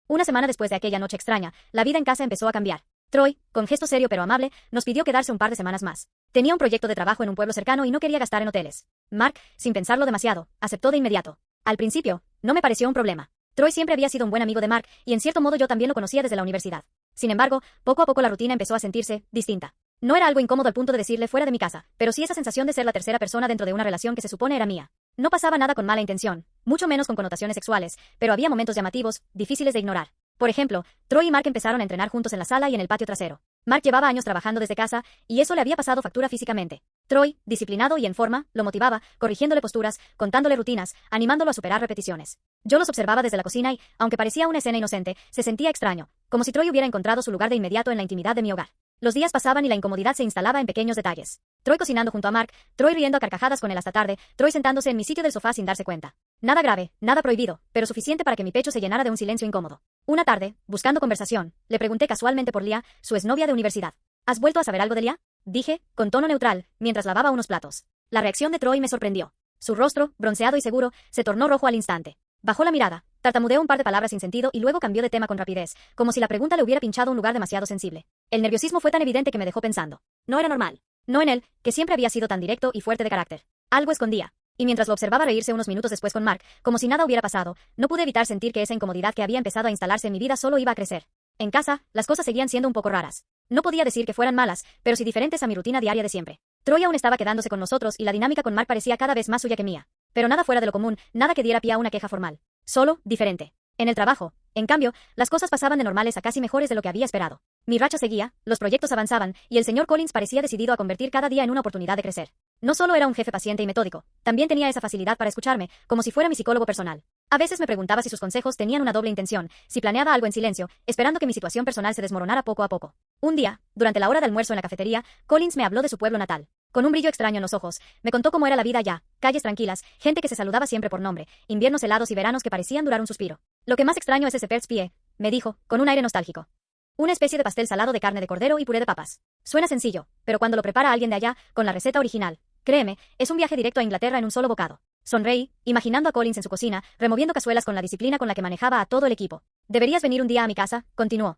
Una semana después de aquella noche extraña, la vida en casa empezó a cambiar. Troy, con gesto serio pero amable, nos pidió quedarse un par de semanas más. Tenía un proyecto de trabajo en un pueblo cercano y no quería gastar en hoteles. Mark, sin pensarlo demasiado, aceptó de inmediato. Al principio, no me pareció un problema. Troy siempre había sido un buen amigo de Mark y en cierto modo yo también lo conocía desde la universidad. Sin embargo, poco a poco la rutina empezó a sentirse distinta. No era algo incómodo al punto de decirle fuera de mi casa, pero sí esa sensación de ser la tercera persona dentro de una relación que se supone era mía. No pasaba nada con mala intención, mucho menos con connotaciones sexuales, pero había momentos llamativos, difíciles de ignorar. Por ejemplo, Troy y Mark empezaron a entrenar juntos en la sala y en el patio trasero. Mark llevaba años trabajando desde casa, y eso le había pasado factura físicamente. Troy, disciplinado y en forma, lo motivaba, corrigiéndole posturas, contándole rutinas, animándolo a superar repeticiones. Yo los observaba desde la cocina y, aunque parecía una escena inocente, se sentía extraño, como si Troy hubiera encontrado su lugar de inmediato en la intimidad de mi hogar. Los días pasaban y la incomodidad se instalaba en pequeños detalles. Troy cocinando junto a Mark, Troy riendo a carcajadas con él hasta tarde, Troy sentándose en mi sitio del sofá sin darse cuenta. Nada grave, nada prohibido, pero suficiente para que mi pecho se llenara de un silencio incómodo. Una tarde, buscando conversación, le pregunté casualmente por Lia, su exnovia de universidad. ¿Has vuelto a saber algo de Lia? Dije, con tono neutral, mientras lavaba unos platos. La reacción de Troy me sorprendió. Su rostro, bronceado y seguro, se tornó rojo al instante. Bajó la mirada, tartamudeó un par de palabras sin sentido y luego cambió de tema con rapidez, como si la pregunta le hubiera pinchado un lugar demasiado sensible. El nerviosismo fue tan evidente que me dejó pensando. No era normal. No en él, que siempre había sido tan directo y fuerte de carácter. Algo escondía. Y mientras lo observaba reírse unos minutos después con Mark, como si nada hubiera pasado, no pude evitar sentir que esa incomodidad que había empezado a instalarse en mi vida solo iba a crecer. En casa, las cosas seguían siendo un poco raras. No podía decir que fueran malas, pero sí diferentes a mi rutina diaria de siempre. Troy aún estaba quedándose con nosotros y la dinámica con Mark parecía cada vez más suya que mía. Pero nada fuera de lo común, nada que diera pie a una queja formal. Solo, diferente. En el trabajo, en cambio, las cosas pasaban de normales a casi mejores de lo que había esperado. Mi racha seguía, los proyectos avanzaban, y el señor Collins parecía decidido a convertir cada día en una oportunidad de crecer. No solo era un jefe paciente y metódico, también tenía esa facilidad para escucharme, como si fuera mi psicólogo personal. A veces me preguntaba si sus consejos tenían una doble intención, si planeaba algo en silencio, esperando que mi situación personal se desmoronara poco a poco. Un día, durante la hora de almuerzo en la cafetería, Collins me habló de su pueblo natal. Con un brillo extraño en los ojos, me contó cómo era la vida allá, calles tranquilas, gente que se saludaba siempre por nombre, inviernos helados y veranos que parecían durar un suspiro. Lo que más extraño es ese Shepherd's Pie, me dijo, con un aire nostálgico. Una especie de pastel salado de carne de cordero y puré de papas. Suena sencillo, pero cuando lo prepara alguien de allá, con la receta original, créeme, es un viaje directo a Inglaterra en un solo bocado. Sonreí, imaginando a Collins en su cocina, removiendo cazuelas con la disciplina con la que manejaba a todo el equipo. Deberías venir un día a mi casa, continuó.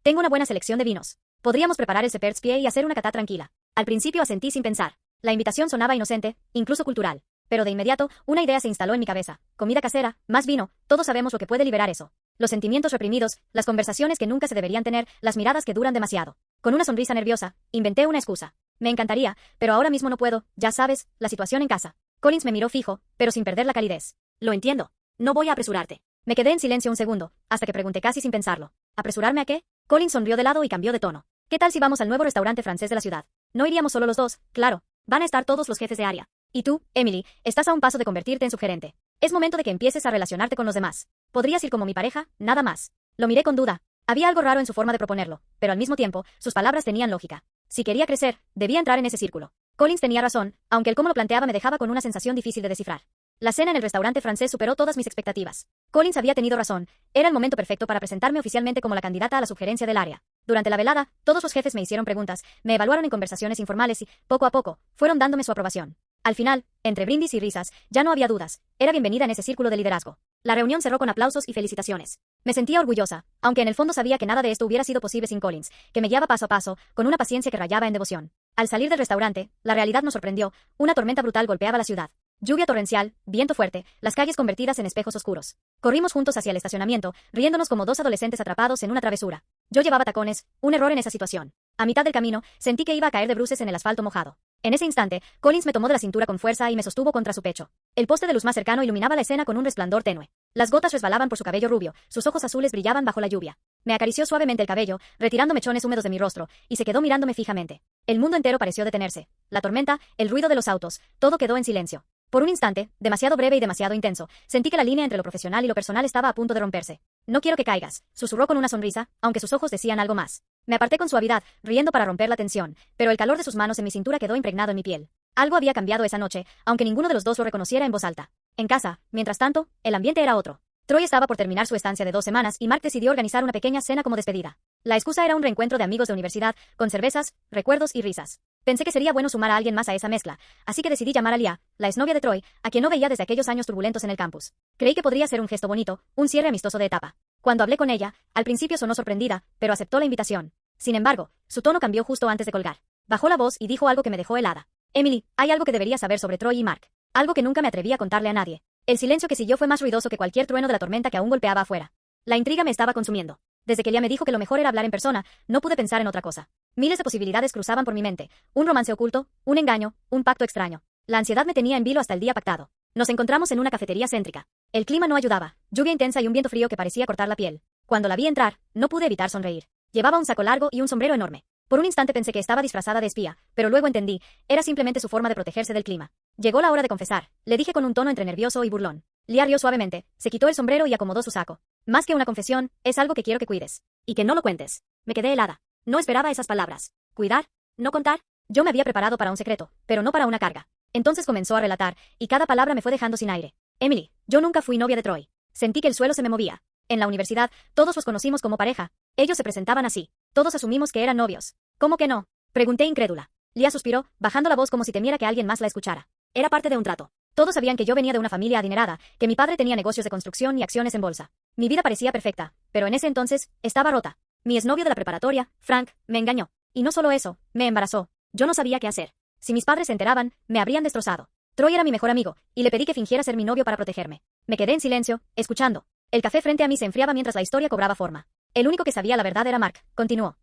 Tengo una buena selección de vinos. Podríamos preparar el Shepherd's Pie y hacer una cata tranquila. Al principio asentí sin pensar. La invitación sonaba inocente, incluso cultural. Pero de inmediato, una idea se instaló en mi cabeza. Comida casera, más vino, todos sabemos lo que puede liberar eso. Los sentimientos reprimidos, las conversaciones que nunca se deberían tener, las miradas que duran demasiado. Con una sonrisa nerviosa, inventé una excusa. Me encantaría, pero ahora mismo no puedo, ya sabes, la situación en casa. Collins me miró fijo, pero sin perder la calidez. Lo entiendo. No voy a apresurarte. Me quedé en silencio un segundo, hasta que pregunté casi sin pensarlo. ¿Apresurarme a qué? Collins sonrió de lado y cambió de tono. ¿Qué tal si vamos al nuevo restaurante francés de la ciudad? No iríamos solo los dos, claro. Van a estar todos los jefes de área. Y tú, Emily, estás a un paso de convertirte en subgerente. Es momento de que empieces a relacionarte con los demás. Podrías ir como mi pareja, nada más. Lo miré con duda. Había algo raro en su forma de proponerlo, pero al mismo tiempo, sus palabras tenían lógica. Si quería crecer, debía entrar en ese círculo. Collins tenía razón, aunque el cómo lo planteaba me dejaba con una sensación difícil de descifrar. La cena en el restaurante francés superó todas mis expectativas. Collins había tenido razón. Era el momento perfecto para presentarme oficialmente como la candidata a la sugerencia del área. Durante la velada, todos los jefes me hicieron preguntas, me evaluaron en conversaciones informales y, poco a poco, fueron dándome su aprobación. Al final, entre brindis y risas, ya no había dudas. Era bienvenida en ese círculo de liderazgo. La reunión cerró con aplausos y felicitaciones. Me sentía orgullosa, aunque en el fondo sabía que nada de esto hubiera sido posible sin Collins, que me guiaba paso a paso, con una paciencia que rayaba en devoción. Al salir del restaurante, la realidad nos sorprendió. Una tormenta brutal golpeaba la ciudad. Lluvia torrencial, viento fuerte, las calles convertidas en espejos oscuros. Corrimos juntos hacia el estacionamiento, riéndonos como dos adolescentes atrapados en una travesura. Yo llevaba tacones, un error en esa situación. A mitad del camino, sentí que iba a caer de bruces en el asfalto mojado. En ese instante, Collins me tomó de la cintura con fuerza y me sostuvo contra su pecho. El poste de luz más cercano iluminaba la escena con un resplandor tenue. Las gotas resbalaban por su cabello rubio, sus ojos azules brillaban bajo la lluvia. Me acarició suavemente el cabello, retirando mechones húmedos de mi rostro, y se quedó mirándome fijamente. El mundo entero pareció detenerse. La tormenta, el ruido de los autos, todo quedó en silencio. Por un instante, demasiado breve y demasiado intenso, sentí que la línea entre lo profesional y lo personal estaba a punto de romperse. No quiero que caigas, susurró con una sonrisa, aunque sus ojos decían algo más. Me aparté con suavidad, riendo para romper la tensión, pero el calor de sus manos en mi cintura quedó impregnado en mi piel. Algo había cambiado esa noche, aunque ninguno de los dos lo reconociera en voz alta. En casa, mientras tanto, el ambiente era otro. Troy estaba por terminar su estancia de 2 semanas y Mark decidió organizar una pequeña cena como despedida. La excusa era un reencuentro de amigos de universidad, con cervezas, recuerdos y risas. Pensé que sería bueno sumar a alguien más a esa mezcla, así que decidí llamar a Lia, la exnovia de Troy, a quien no veía desde aquellos años turbulentos en el campus. Creí que podría ser un gesto bonito, un cierre amistoso de etapa. Cuando hablé con ella, al principio sonó sorprendida, pero aceptó la invitación. Sin embargo, su tono cambió justo antes de colgar. Bajó la voz y dijo algo que me dejó helada. Emily, hay algo que deberías saber sobre Troy y Mark. Algo que nunca me atreví a contarle a nadie. El silencio que siguió fue más ruidoso que cualquier trueno de la tormenta que aún golpeaba afuera. La intriga me estaba consumiendo. Desde que ella me dijo que lo mejor era hablar en persona, no pude pensar en otra cosa. Miles de posibilidades cruzaban por mi mente. Un romance oculto, un engaño, un pacto extraño. La ansiedad me tenía en vilo hasta el día pactado. Nos encontramos en una cafetería céntrica. El clima no ayudaba, lluvia intensa y un viento frío que parecía cortar la piel. Cuando la vi entrar, no pude evitar sonreír. Llevaba un saco largo y un sombrero enorme. Por un instante pensé que estaba disfrazada de espía, pero luego entendí, era simplemente su forma de protegerse del clima. Llegó la hora de confesar, le dije con un tono entre nervioso y burlón. Lia rió suavemente, se quitó el sombrero y acomodó su saco. Más que una confesión, es algo que quiero que cuides. Y que no lo cuentes. Me quedé helada. No esperaba esas palabras. ¿Cuidar? ¿No contar? Yo me había preparado para un secreto, pero no para una carga. Entonces comenzó a relatar, y cada palabra me fue dejando sin aire. Emily, yo nunca fui novia de Troy. Sentí que el suelo se me movía. En la universidad, todos los conocimos como pareja. Ellos se presentaban así. Todos asumimos que eran novios. ¿Cómo que no? Pregunté incrédula. Lia suspiró, bajando la voz como si temiera que alguien más la escuchara. Era parte de un trato. Todos sabían que yo venía de una familia adinerada, que mi padre tenía negocios de construcción y acciones en bolsa. Mi vida parecía perfecta, pero en ese entonces, estaba rota. Mi exnovio de la preparatoria, Frank, me engañó. Y no solo eso, me embarazó. Yo no sabía qué hacer. Si mis padres se enteraban, me habrían destrozado. Troy era mi mejor amigo, y le pedí que fingiera ser mi novio para protegerme. Me quedé en silencio, escuchando. El café frente a mí se enfriaba mientras la historia cobraba forma. El único que sabía la verdad era Mark, continuó.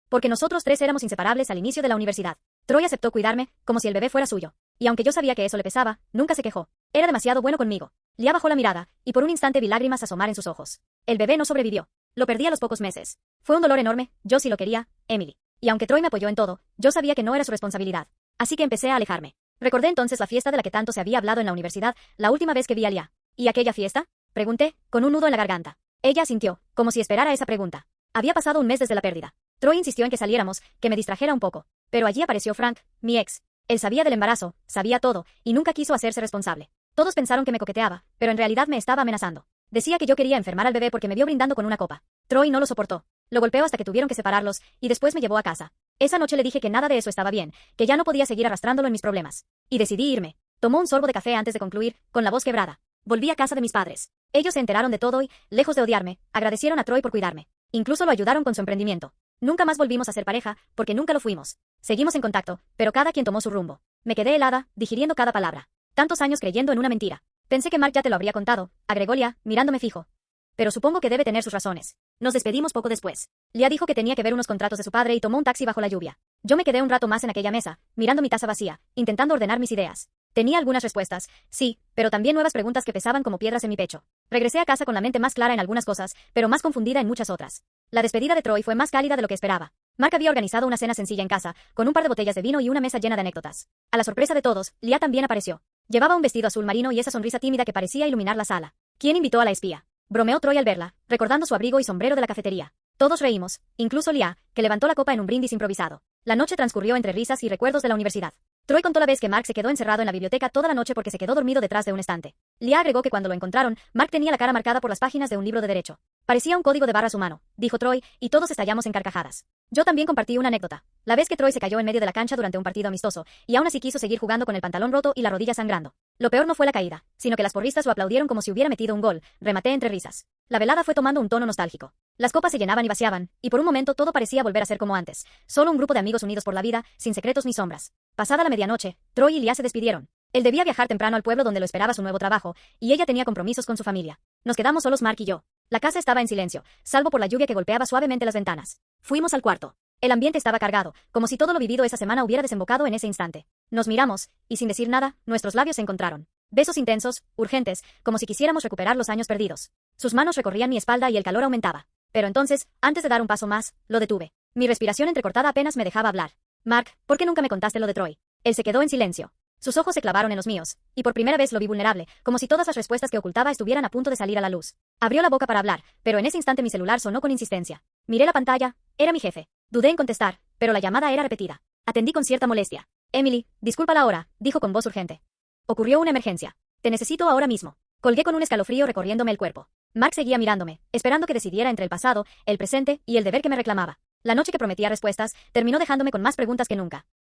Porque nosotros tres éramos inseparables al inicio de la universidad. Troy aceptó cuidarme, como si el bebé fuera suyo. Y aunque yo sabía que eso le pesaba, nunca se quejó. Era demasiado bueno conmigo. Lia bajó la mirada, y por un instante vi lágrimas asomar en sus ojos. El bebé no sobrevivió. Lo perdí a los pocos meses. Fue un dolor enorme, yo sí lo quería, Emily. Y aunque Troy me apoyó en todo, yo sabía que no era su responsabilidad. Así que empecé a alejarme. Recordé entonces la fiesta de la que tanto se había hablado en la universidad, la última vez que vi a Lia. ¿Y aquella fiesta? Pregunté, con un nudo en la garganta. Ella asintió, como si esperara esa pregunta. Había pasado un mes desde la pérdida. Troy insistió en que saliéramos, que me distrajera un poco. Pero allí apareció Frank, mi ex. Él sabía del embarazo, sabía todo, y nunca quiso hacerse responsable. Todos pensaron que me coqueteaba, pero en realidad me estaba amenazando. Decía que yo quería enfermar al bebé porque me vio brindando con una copa. Troy no lo soportó. Lo golpeó hasta que tuvieron que separarlos, y después me llevó a casa. Esa noche le dije que nada de eso estaba bien, que ya no podía seguir arrastrándolo en mis problemas. Y decidí irme. Tomó un sorbo de café antes de concluir, con la voz quebrada. Volví a casa de mis padres. Ellos se enteraron de todo y, lejos de odiarme, agradecieron a Troy por cuidarme. Incluso lo ayudaron con su emprendimiento. Nunca más volvimos a ser pareja, porque nunca lo fuimos. Seguimos en contacto, pero cada quien tomó su rumbo. Me quedé helada, digiriendo cada palabra. Tantos años creyendo en una mentira. Pensé que Mark ya te lo habría contado, agregó Lia, mirándome fijo. Pero supongo que debe tener sus razones. Nos despedimos poco después. Lia dijo que tenía que ver unos contratos de su padre y tomó un taxi bajo la lluvia. Yo me quedé un rato más en aquella mesa, mirando mi taza vacía, intentando ordenar mis ideas. Tenía algunas respuestas, sí, pero también nuevas preguntas que pesaban como piedras en mi pecho. Regresé a casa con la mente más clara en algunas cosas, pero más confundida en muchas otras. La despedida de Troy fue más cálida de lo que esperaba. Mark había organizado una cena sencilla en casa, con un par de botellas de vino y una mesa llena de anécdotas. A la sorpresa de todos, Lia también apareció. Llevaba un vestido azul marino y esa sonrisa tímida que parecía iluminar la sala. ¿Quién invitó a la espía? Bromeó Troy al verla, recordando su abrigo y sombrero de la cafetería. Todos reímos, incluso Lia, que levantó la copa en un brindis improvisado. La noche transcurrió entre risas y recuerdos de la universidad. Troy contó la vez que Mark se quedó encerrado en la biblioteca toda la noche porque se quedó dormido detrás de un estante. Lia agregó que cuando lo encontraron, Mark tenía la cara marcada por las páginas de un libro de derecho. Parecía un código de barras humano, dijo Troy, y todos estallamos en carcajadas. Yo también compartí una anécdota. La vez que Troy se cayó en medio de la cancha durante un partido amistoso, y aún así quiso seguir jugando con el pantalón roto y la rodilla sangrando. Lo peor no fue la caída, sino que las porristas lo aplaudieron como si hubiera metido un gol, rematé entre risas. La velada fue tomando un tono nostálgico. Las copas se llenaban y vaciaban, y por un momento todo parecía volver a ser como antes, solo un grupo de amigos unidos por la vida, sin secretos ni sombras. Pasada la medianoche, Troy y Lia se despidieron. Él debía viajar temprano al pueblo donde lo esperaba su nuevo trabajo, y ella tenía compromisos con su familia. Nos quedamos solos Mark y yo. La casa estaba en silencio, salvo por la lluvia que golpeaba suavemente las ventanas. Fuimos al cuarto. El ambiente estaba cargado, como si todo lo vivido esa semana hubiera desembocado en ese instante. Nos miramos, y sin decir nada, nuestros labios se encontraron. Besos intensos, urgentes, como si quisiéramos recuperar los años perdidos. Sus manos recorrían mi espalda y el calor aumentaba. Pero entonces, antes de dar un paso más, lo detuve. Mi respiración entrecortada apenas me dejaba hablar. Mark, ¿por qué nunca me contaste lo de Troy? Él se quedó en silencio. Sus ojos se clavaron en los míos, y por primera vez lo vi vulnerable, como si todas las respuestas que ocultaba estuvieran a punto de salir a la luz. Abrió la boca para hablar, pero en ese instante mi celular sonó con insistencia. Miré la pantalla, era mi jefe. Dudé en contestar, pero la llamada era repetida. Atendí con cierta molestia. Emily, disculpa la hora, dijo con voz urgente. Ocurrió una emergencia. Te necesito ahora mismo. Colgué con un escalofrío recorriéndome el cuerpo. Mark seguía mirándome, esperando que decidiera entre el pasado, el presente y el deber que me reclamaba. La noche que prometía respuestas, terminó dejándome con más preguntas que nunca.